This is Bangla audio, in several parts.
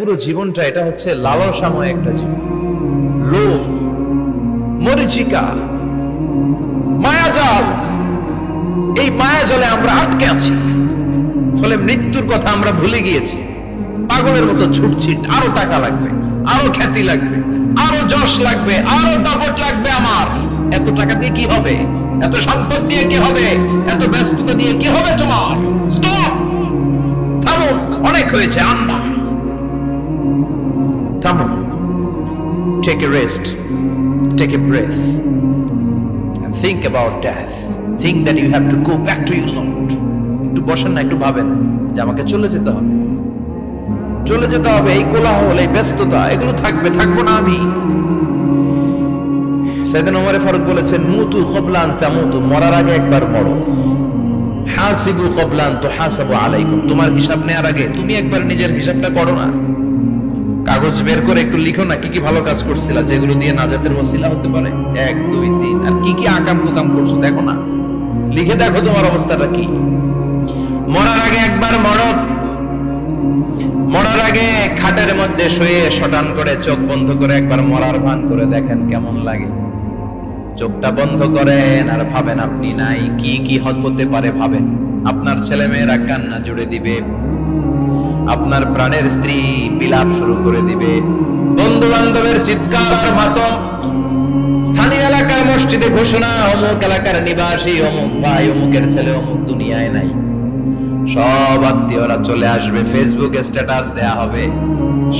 পুরো জীবনটা এটা হচ্ছে লালসাময় একটা জীবন, লোভ, মরিচিকা, মায়াজাল। এই মায়াজালে আমরা আটকে আছি, ফলে মৃত্যুর কথা আমরা ভুলে গিয়েছি। পাগলের মতো ছুটছি, আরো টাকা লাগবে, আরো খ্যাতি লাগবে, আরো যশ লাগবে, আরো দাপট লাগবে। আমার এত টাকা দিয়ে কি হবে? এত সম্পদ দিয়ে কি হবে? এত ব্যস্ততা দিয়ে কি হবে? তোমার স্টপ, থামুন, অনেক হয়েছে। আন্না, থামুন, take a rest, take a breath and think about death. Think that you have to go back to your Lord. একটু বসেন না, একটু ভাবেন যে আমাকে চলে যেতে হবে, চলে যেতে হবে। এই কোলাহল, এই ব্যস্ততা, এগুলো থাকবে, থাকবো না আমি। সাইয়েদনা ওমর ফারুক বলেছেন, মুতু ক্বাবলা আন তামুতু, মরার আগে একবার মরো। হাসিবু ক্বাবলা আন তুহাসাবু আলাইকুম, তোমার হিসাব নেওয়ার আগে তুমি একবার নিজের হিসাবটা করো না। কাগজ বের করে একটু লিখো না, কি কি ভালো কাজ করছিলা, যেগুলো দিয়ে নাজাতের ওসিলা হতে পারে। 1 2 3, আর কি কি আকাম কুকাম করছো দেখো না, লিখে দেখো তোমার অবস্থাটা কি। মরার আগে একবার মরো। মরার আগে খাটের মধ্যে শুয়ে শটান করে চোখ বন্ধ করে একবার মরার ভান করে দেখেন কেমন লাগে। চোখটা বন্ধ করেন আর ভাবেন আপনি নাই, কি কি হতে পারে ভাবেন। আপনার ছেলে মেয়েরা কান্না জুড়ে দিবে, আপনার প্রাণের স্ত্রী বিলাপ শুরু করে দিবে, বন্ধু বান্ধবের চিৎকার আর মাতম, স্থানীয় এলাকার মসজিদে ঘোষণা, অমুক এলাকার নিবাসী অমুক ভাই, অমুকের ছেলে অমুক দুনিয়ায় নাই। সব আত্মীয়রা চলে আসবে, ফেসবুকে স্ট্যাটাস দেয়া হবে,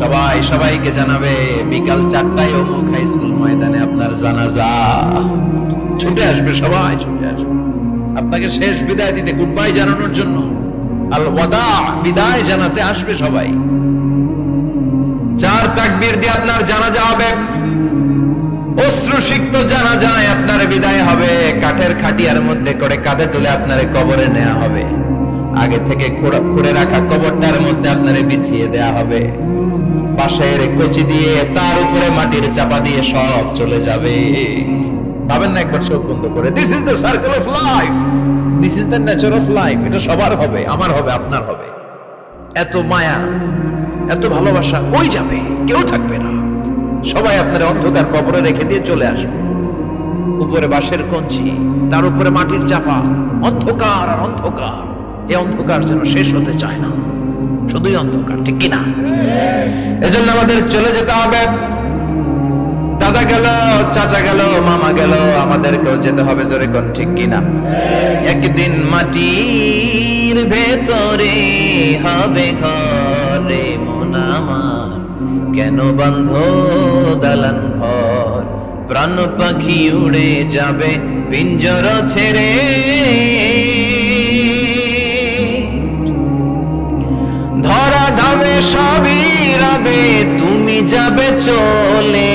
সবাই সবাইকে জানাবে বিকাল 4টায় অমুক হাই স্কুল ময়দানে আপনার জানাজা। ছুটে আসবে, সবাই ছুটে আসবে আপনাকে শেষ বিদায় দিতে, গুড বাই জানানোর জন্য, আল ওয়াদা, বিদায় জানাতে আসবে সবাই। 4 তাকবীর দিয়ে আপনার জানাজা হবে, অশ্রুসিক্ত জানাজায় আপনার বিদায় হবে। কাঠের খাটিয়ার মধ্যে করে কাঁধে তুলে আপনার কবরে নেওয়া হবে। আগে থেকে খুঁড়ে রাখা কবরটার মধ্যে আপনারে বিছিয়ে দেয়া হবে। পাশের কচি দিয়ে তার উপরে মাটির চাপা দিয়ে সব চলে যাবে। ভাবেন না একবার চোখ বন্ধ করে, this is the circle of life, this is the nature of life. এটা সবার হবে, আমার হবে, আপনার হবে। এত মায়া, এত ভালোবাসা কই যাবে? কেউ থাকবে না, সবাই আপনার অন্ধকার কবরে রেখে দিয়ে চলে আসবে। উপরে বাঁশের কঞ্চি, তার উপরে মাটির চাপা, অন্ধকার আর অন্ধকার। এই অন্ধকার যেন শেষ হতে চায় না, শুধুই অন্ধকার, ঠিক কিনা? এজন্য আমাদের চলে যেতে হবে। দাদা গেল, চাচা গেল, মামা গেল, আমাদেরকেও যেতে হবে, জোরে কোন ঠিক কিনা? একদিন মাটির ভেতরে হবে ঘরে মন আমার, কেন বন্ধ দালান ঘর, প্রাণ পাখি উড়ে যাবে পিঞ্জর ছেড়ে। ধরা ধামে সবই রবে, তুমি যাবে চলে।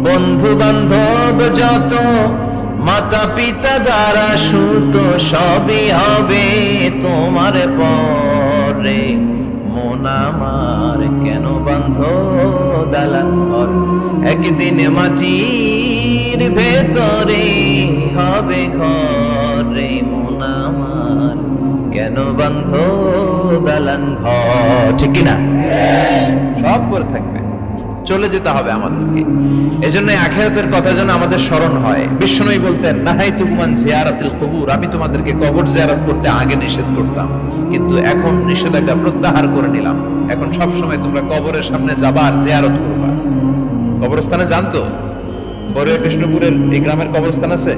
বন্ধু বান্ধব যত, মাতা পিতা যারা সুত, সবই হবে তোমার পরে। মন আমার কেন বন্ধ দালান ঘর, একদিন মাটির ভেতরে হবে ঘরে মন আমার, কেন বন্ধ দালান ঘর, ঠিক কিনা? সব করে থাকবে, চলে যেতে হবে আমাদেরকে। এজন্য আখিরাতের কথা যেন আমাদের স্মরণ হয়। বিষ্ণুই বলতেন, নাহাইতুকুম আন জিয়ারাতিল কুবুর, আমি তোমাদেরকে কবর জিয়ারত করতে আগে নিষেধ করতাম, কিন্তু এখন নিষেধাজ্ঞা প্রত্যাহার করে নিলাম। এখন সব সময় তোমরা কবরের সামনে যাবা আর জিয়ারত করবা। কবরস্থানে জানতো বড় কৃষ্ণপুরের এই গ্রামের কবরস্থান আছে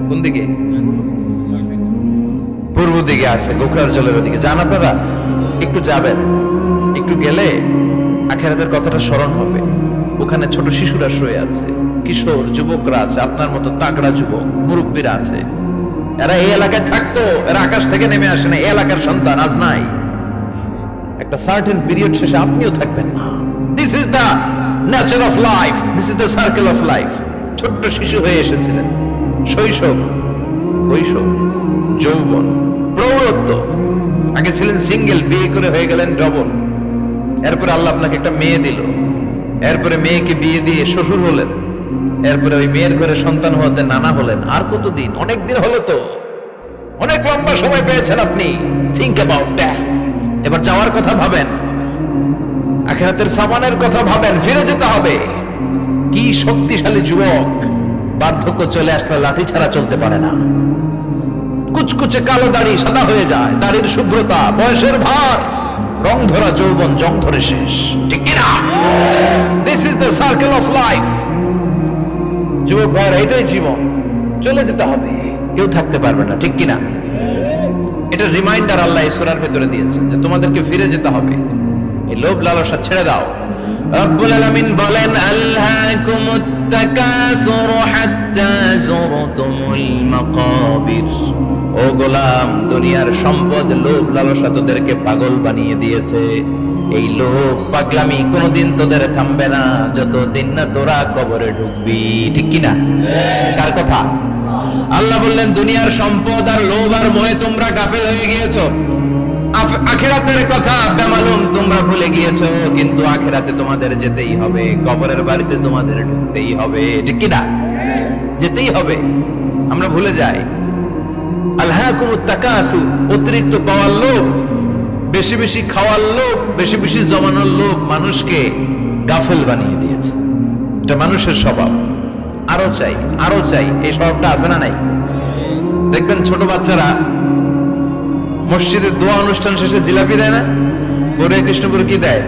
কোন দিকে? পূর্ব দিকে আছে, গোখরার জলের ওদিকে। যান আপনারা, একটু যাবেন, একটু গেলে আখিরাতের কথাটা স্মরণ হবে। ওখানে ছোট শিশুরা শুয়ে আছে, কিশোর যুবকরা আছে, আপনার মতো তাগড়া যুবক, মুরব্বীরা আছে। এরা এই এলাকায় থাকতো, এরা আকাশ থেকে নেমে আসে না, এই এলাকার সন্তান, আজ নাই। একটা সার্টেন পিরিয়ড শেষে আপনিও থাকবেন না। This is the nature of life, this is the circle of life. ছোট্ট শিশু হয়ে এসেছিলেন, শৈশব, কৈশোর, যৌবন, প্রৌঢ়ত্ব। আগে ছিলেন সিঙ্গেল, বিয়ে করে হয়ে গেলেন ডবল। এরপরে আল্লাহ আপনাকে একটা মেয়ে দিল, এরপরে মেয়েকে বিয়ে দিয়ে শ্বশুর হলেন, এরপরে ওই মেয়ের ঘরে সন্তান হতে নানা হলেন। আর কতদিন? অনেক দিন হলো তো, অনেক লম্বা সময় পেয়েছেন আপনি। Think about death. এবার যাওয়ার কথা ভাবেন। আখিরাতের সামানের কথা ভাবেন, ফিরে যেতে হবে। কি শক্তিশালী যুবক, বার্ধক্য চলে আসলে লাঠি ছাড়া চলতে পারে না। কুচকুচে কালো দাড়ি সাদা হয়ে যায়, দাড়ির শুভ্রতা, বয়সের ভার, রং ধরা যৌবন জং ধরে শেষ, ঠিক কিনা? This is the circle of life. যুবক ভাইরা, এটাই জীবন, চলে যেতে হবে, কেউ থাকতে পারবে না, ঠিক কিনা? এটা রিমাইন্ডার আল্লাহ এই সূরার ভেতরে দিয়েছেন যে তোমাদেরকে ফিরে যেতে হবে। এই লোভ লালসা ছেড়ে দাও। রব্বুল আলামিন বলেন, আল্হাকুমুত তাকাসুর হাত্তা যুরতুমুল মাকাবির। ও গোলাম, দুনিয়ার সম্পদ, লোভ লালসা তোদেরকে পাগল বানিয়ে দিয়েছে। এই লোভ পাগলামি কোনোদিন তোদের থামবে না যতদিন না তোরা কবরে ঢুকবি, ঠিক কিনা? কার কথা? আল্লাহ বললেন, দুনিয়ার সম্পদ আর লোভ আর মোহে তোমরা গাফেল হয়ে গিয়েছো। আখিরাতের কথা বেমালুম তোমরা ভুলে গিয়েছো। কিন্তু আখিরাতে তোমাদের যেতেই হবে, কবরের বাড়িতে তোমাদের ঢুকতেই হবে, ঠিক কিনা? যেতেই হবে, আমরা ভুলে যাই। আলহাকুমুত তাকাসুর, অতিরিক্ত পাওয়ার লোভ, বেশি বেশি খাওয়ার লোভ, বেশি বেশি জমানোর লোভ মানুষকে গাফেল বানিয়ে দিয়েছে। এটা মানুষের স্বভাব, আরো চাই আরো চাই, এই স্বভাবটা আছে না নাই? দেখবেন ছোট বাচ্চারা মসজিদে দোয়া অনুষ্ঠান শেষে জিলাপি দেয় না? গৌরে কৃষ্ণপুর কি দেয়?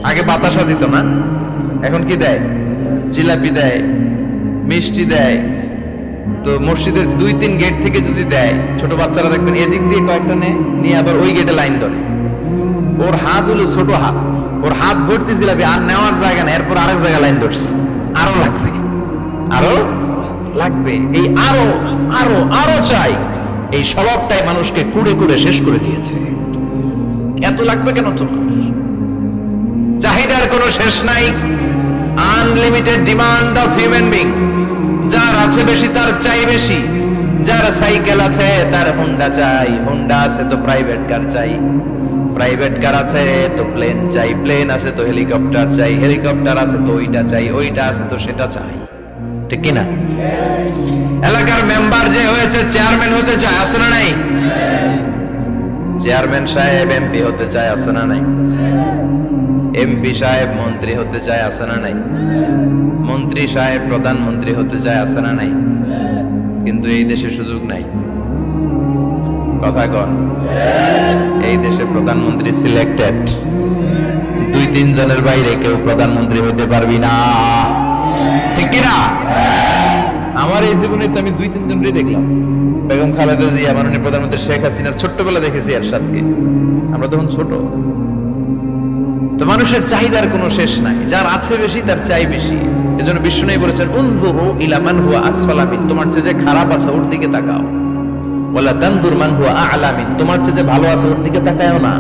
আগে বাতাসা দিত না, এখন কি দেয়? জিলাপি দেয়, মিষ্টি দেয়। তো মসজিদের 2-3 গেট থেকে যদি দেয়, ছোট বাচ্চারা দেখবেন এদিক দিয়ে কয়েকটা নিয়ে আবার ওই গেটে লাইন ধরে। ওর হাত হলো ছোট হাত, ওর হাত ভর্তি জিলাপি, আর নেওয়ার জায়গা না, এরপর আরেক জায়গায় লাইন ধরছে, আরো লাগবে আরো লাগবে, এই আরো আরো আরো চাই। এই স্বভাবটাই মানুষকে কুড়ে কুড়ে শেষ করে দিয়েছে। এত লাগবে কেন তোমার? চাহিদার কোনো শেষ নাই, unlimited demand of human being. যার আছে বেশি তার চাই বেশি, যার সাইকেল আছে তার হোন্ডা চাই, হোন্ডা আছে তো প্রাইভেট কার চাই, প্রাইভেট কার আছে তো প্লেন চাই, প্লেন আছে তো হেলিকপ্টার চাই, হেলিকপ্টার আছে তো ওইটা চাই, ওইটা আছে তো সেটা চাই, ঠিক কিনা? এলাকার মেম্বার যে হয়েছে চেয়ারম্যান হতে চায়, আছে না নাই? চেয়ারম্যান সাহেব এমপি হতে চায়, আছে না নাই? এমপি সাহেব মন্ত্রী হতে চায়, আছে না নাই? মন্ত্রী সাহেব প্রধানমন্ত্রী হতে চায়, আছে না নাই? কিন্তু এই দেশে সুযোগ নাই। কথা কন, এই দেশে প্রধানমন্ত্রী সিলেক্টেড, 2-3 জনের বাইরে কেউ প্রধানমন্ত্রী হতে পারবি না, ঠিক কিনা? আমার এই জীবনে তো আমি 2-3 জনই দেখলাম। বেগম খালেদা জিয়া, মাননীয় প্রধানমন্ত্রী শেখ হাসিনার ছোট্টবেলা দেখেছি এরশাদকে, আমরা তখন ছোট। তো মানুষের চাহিদার কোনো শেষ নাই, যার আছে বেশি তার চাই বেশি। এজন্য বিষ্ণু বলেছেন, উনজুরু ইলা মান হুয়া আসফালা মিন, তোমার চেয়ে যে খারাপ আছে ওর দিকে তাকাও। ওয়ালা তানজুর মান হুয়া আ'লা মিন, তোমার চেয়ে যে ভালো আছে ওর দিকে তাকাও না,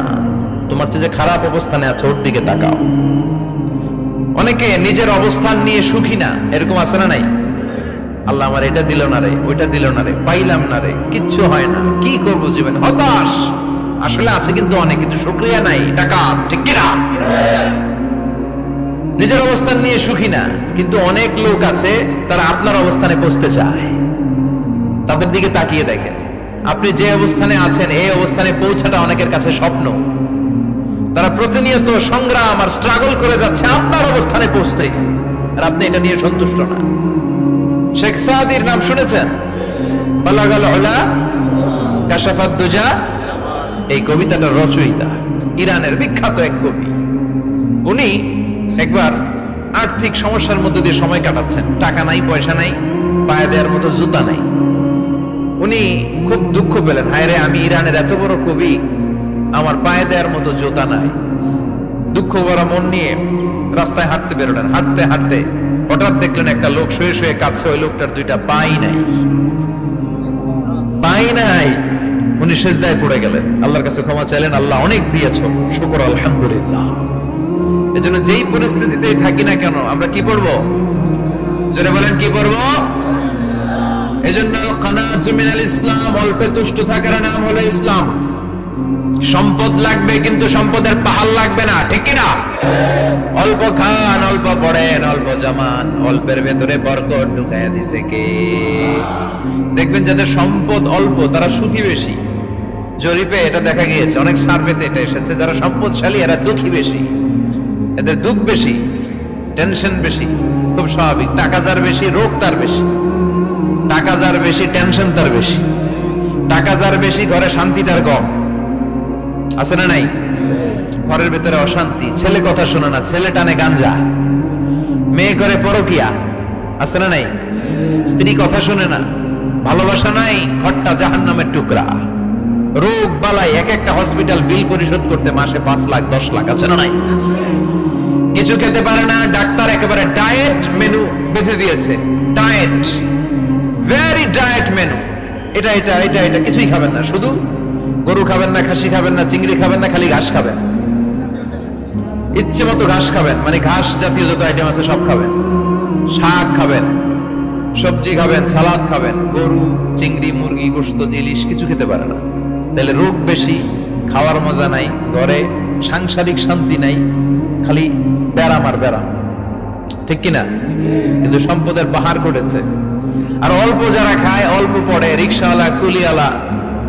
তোমার চেয়ে যে খারাপ অবস্থানে আছে ওর দিকে তাকাও। অনেকে নিজের অবস্থান নিয়ে সুখী না, এরকম আছে না নাই? আল্লাহ আমার এটা দিল না রে, ওইটা দিল না রে, পাইলাম না রে, কিচ্ছু হয় না, কি করবো জীবনে, হতাশ। আসলে আছে কিন্তু অনেক, কিন্তু শুকরিয়া নাই, টাকা, ঠিক কিনা? নিজের অবস্থান নিয়ে সুখী না, কিন্তু অনেক লোক আছে তারা আপনার অবস্থানে পৌঁছতে চায়। তাদের দিকে তাকিয়ে দেখেন, আপনি যে অবস্থানে আছেন এই অবস্থানে পৌঁছাটা অনেকের কাছে স্বপ্ন। তারা প্রতিনিয়ত সংগ্রাম আর স্ট্রাগল করে যাচ্ছে আপনার অবস্থানে পৌঁছতে, আর আপনি এটা নিয়ে সন্তুষ্ট না। শেখ সাদির নাম শুনেছেন? বালাগাল উলা কাশাফাত দুজা, এই কবিতাটার রচয়িতা ইরানের বিখ্যাত এক কবি। উনি একবার আর্থিক সমস্যার মধ্যে দিয়ে সময় কাটাচ্ছেন, টাকা নাই, পয়সা নাই, পায়ে দেওয়ার মতো জুতা নাই। উনি খুব দুঃখ পেলেন, হায় রে, আমি ইরানের এত বড় কবি, আমার পায়ে দেওয়ার মতো জুতা নাই। দুঃখ ভরা মন নিয়ে রাস্তায় হাঁটতে বেরোলেন। হাঁটতে হাঁটতে হঠাৎ দেখলেন একটা লোক শুয়ে শুয়ে কাঁদছে, ওই লোকটার 2টা পাই নাই, পাই নাই। উনি সেজদায় পড়ে গেলেন, আল্লাহর কাছে ক্ষমা চাইলেন, আল্লাহ অনেক দিয়েছো, শুকর আলহামদুলিল্লাহ। এজন্য যেই পরিস্থিতিতেই থাকি না কেন আমরা কি পড়বো? জোরে বলেন, কি পড়বো? এজন্য কানাতু মিনাল ইসলাম, অল্পে তুষ্ট থাকার নাম হলো ইসলাম। সম্পদ লাগবে কিন্তু সম্পদের পাহাড় লাগবে না, ঠিক কিনা? অল্প খান, অল্প পড়েন, অল্প জামান, অল্পের ভেতরে বরকত ঢুকাইয়া দিছে কে? দেখবেন যাদের সম্পদ অল্প তারা সুখী বেশি। জরিপে এটা দেখা গিয়েছে, অনেক সার্ভেতে এটা এসেছে, যারা সম্পদশালী এরা দুঃখী বেশি। এদের দুঃখ বেশি, টেনশন বেশি, খুব স্বাভাবিক। টাকা যার বেশি, রোগ তার বেশি। টাকা যার বেশি, টেনশন তার বেশি। টাকা যার বেশি, ঘরে শান্তি তার কম। আছে না নাই? ঘরের ভেতরে অশান্তি, ছেলে কথা শোনে না, ছেলে টানে গাঞ্জা, মেয়ে করে পরকিয়া। আছে না নাই? স্ত্রী কথা শোনে না, ভালোবাসা নাই, ঘরটা জাহান্নামের টুকরা। রোগ বালাই, এক একটা হসপিটাল বিল পরিশোধ করতে মাসে 5 লাখ 10 লাখ। আছে না নাই? কিছু খেতে পারে না, ডাক্তার একেবারে ডায়েট মেনু বেঁধে দিয়েছে। Diet, very diet menu. এটা এটা এটা এটা কিছুই খাবেন না, শুধু গরু খাবেন না, খাসি খাবেন না, চিংড়ি খাবেন না, খালি ঘাস খাবেন। ইচ্ছে মতো ঘাস খাবেন, মানে ঘাস জাতীয় যত আইটেম আছে সব খাবেন। শাক খাবেন, সবজি খাবেন, সালাদ খাবেন। গরু, চিংড়ি, মুরগি, গোশত, ইলিশ কিছু খেতে পারে না। তাহলে রোগ বেশি, খাওয়ার মজা নাই, ঘরে সাংসারিক শান্তি নাই, খালি ব্যারাম আর ব্যারাম। ঠিক কিনা? কিন্তু সম্পদের পাহাড় ঘটেছে। আর অল্প যারা খায়, অল্প পড়ে, রিক্সাওয়ালা, কুলিওয়ালা,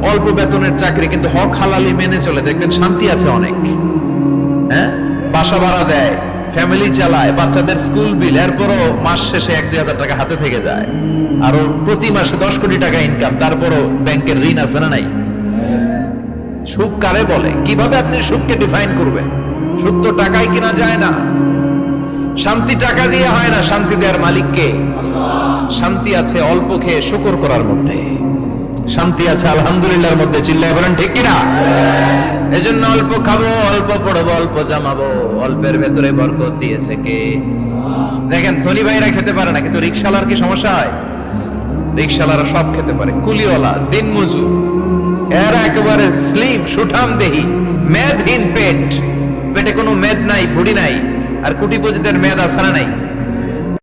অল্প বেতনের চাকরি, কিন্তু হক হালালি মেনে চলে, দেখবেন শান্তি আছে অনেক। হ্যাঁ, বাসা ভাড়া দেয়, ফ্যামিলি চালায়, বাচ্চাদের স্কুল বিল, এরপরও মাস শেষে 1-2 হাজার টাকা হাতে থেকে যায়। আর ওর প্রতি মাসে 10 কোটি টাকা ইনকাম, তারপরও ব্যাংকের ঋণ আছে না নাই? সুখ কারে বলে? কিভাবে আপনি সুখকে ডিফাইন করবেন? সুখ তো টাকায় কিনা যায় না। শান্তি টাকা দিয়ে হয় না, শান্তি দেওয়ার মালিককে। শান্তি আছে অল্প খেয়ে শুকর করার মধ্যে, শান্তি আছে আলহামদুলিল্লাহর মধ্যে। চিল্লায় বলেন ঠিক কিনা? এজন্য অল্প খাবো, অল্প পড়বো, অল্প জামাবো। অল্পের ভেতরে বরকত দিয়েছে কে? দেখেন, ধনী ভাইরা খেতে পারে না, কিন্তু রিকশালার কি সমস্যা হয়? রিকশালারা সব খেতে পারে। কুলিওয়ালা, দিনমজুর, এরা একেবারে স্লিম, সুঠাম দেহি, মেদহীন পেট, পেটে কোনো মেদ নাই, ভুড়ি নাই। আর কোটিপতিদের মেদ আছে না নাই?